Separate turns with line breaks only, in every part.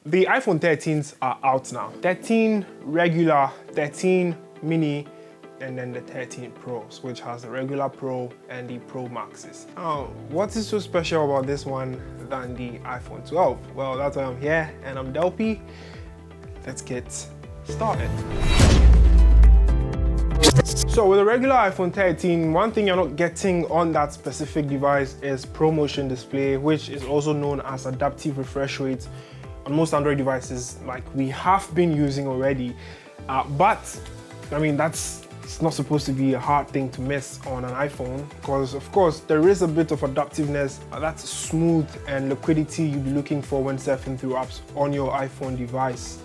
The iPhone 13s are out now. 13 regular, 13 mini, and then the 13 Pros, which has the regular Pro and the Pro Maxes. Now, what is so special about this one than the iPhone 12? Well, that's why I'm here, and I'm Delpy. Let's get started. So with a regular iPhone 13, one thing you're not getting on that specific device is ProMotion display, which is also known as adaptive refresh rate on most Android devices like we have been using already. But I mean, it's not supposed to be a hard thing to miss on an iPhone, because of course there is a bit of adaptiveness, that's smooth and liquidity you'll be looking for when surfing through apps on your Apple device.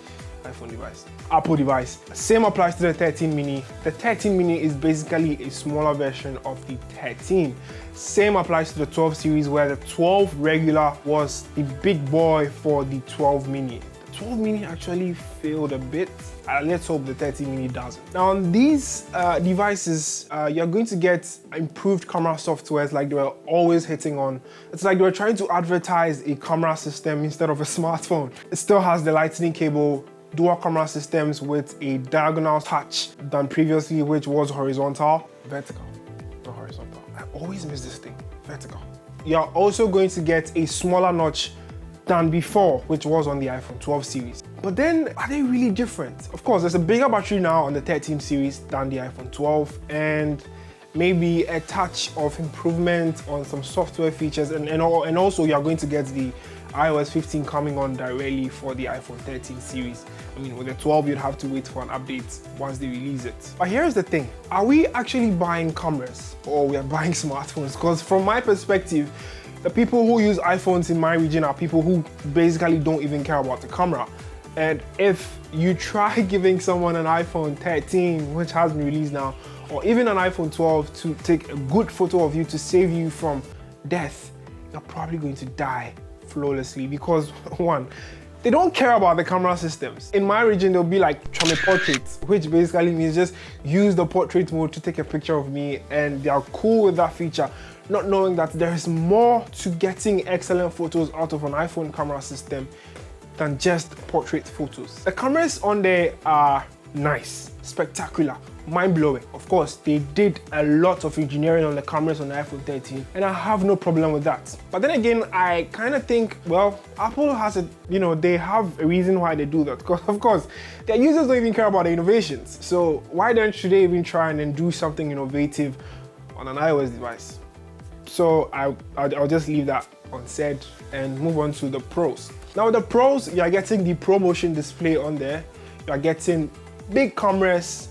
Same applies to the 13 mini. The 13 mini is basically a smaller version of the 13. Same applies to the 12 series, where the 12 regular was the big boy for the 12 mini. The 12 mini actually failed a bit. Let's hope the 13 mini doesn't. Now on these devices, you're going to get improved camera softwares like they were always hitting on. It's like they were trying to advertise a camera system instead of a smartphone. It still has the lightning cable, dual camera systems with a diagonal touch than previously, which was horizontal. Vertical, not horizontal. I always miss this thing, vertical. You're also going to get a smaller notch than before, which was on the iPhone 12 series. But then, are they really different? Of course, there's a bigger battery now on the 13 series than the iPhone 12, and maybe a touch of improvement on some software features, and also you're going to get the iOS 15 coming on directly for the iPhone 13 series. I mean, with the 12, you'd have to wait for an update once they release it. But here's the thing, are we actually buying cameras or we are buying smartphones? Because from my perspective, the people who use iPhones in my region are people who basically don't even care about the camera. And if you try giving someone an iPhone 13, which has been released now, or even an iPhone 12 to take a good photo of you to save you from death, you're probably going to die flawlessly, because one, they don't care about the camera systems. In my region, they'll be like, try me portrait, which basically means just use the portrait mode to take a picture of me, and they are cool with that feature, not knowing that there is more to getting excellent photos out of an iPhone camera system than just portrait photos. The cameras on there are nice, spectacular, mind-blowing. Of course, they did a lot of engineering on the cameras on the iPhone 13, and I have no problem with that. But then again, I kind of think, well, Apple has they have a reason why they do that, because of course, their users don't even care about the innovations. So why should they even try and then do something innovative on an iOS device? So I'll just leave that unsaid and move on to the Pros. Now with the Pros, you're getting the ProMotion display on there. You're getting big cameras,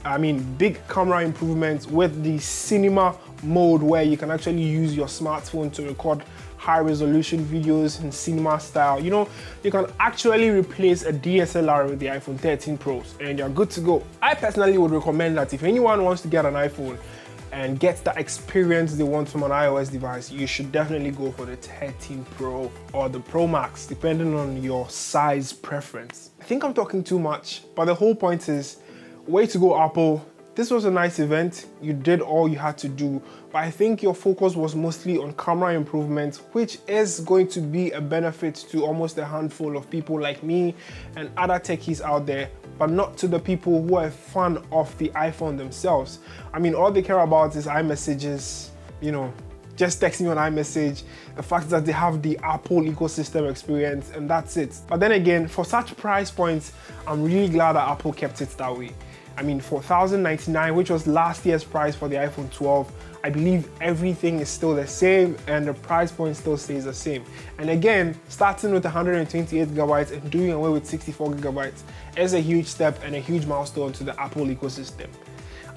big camera improvements with the cinema mode, where you can actually use your smartphone to record high resolution videos in cinema style. You can actually replace a DSLR with the iPhone 13 Pros and you're good to go. I personally would recommend that if anyone wants to get an iPhone and get that experience they want from an iOS device, you should definitely go for the 13 Pro or the Pro Max, depending on your size preference. I think I'm talking too much, but the whole point is, way to go, Apple. This was a nice event. You did all you had to do, but I think your focus was mostly on camera improvements, which is going to be a benefit to almost a handful of people like me and other techies out there, but not to the people who are a fan of the iPhone themselves. I mean, all they care about is iMessages, just texting on iMessage, the fact that they have the Apple ecosystem experience, and that's it. But then again, for such price points, I'm really glad that Apple kept it that way. I mean, for $1,099, which was last year's price for the iPhone 12, I believe everything is still the same and the price point still stays the same. And again, starting with 128 gigabytes and doing away with 64 gigabytes is a huge step and a huge milestone to the Apple ecosystem.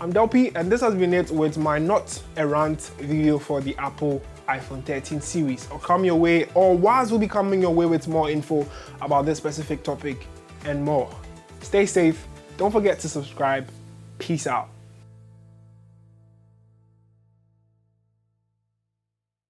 I'm Delpy, and this has been it with my not a rant video for the Apple iPhone 13 series. I'll come your way, or Waz will be coming your way with more info about this specific topic and more. Stay safe. Don't forget to subscribe. Peace out.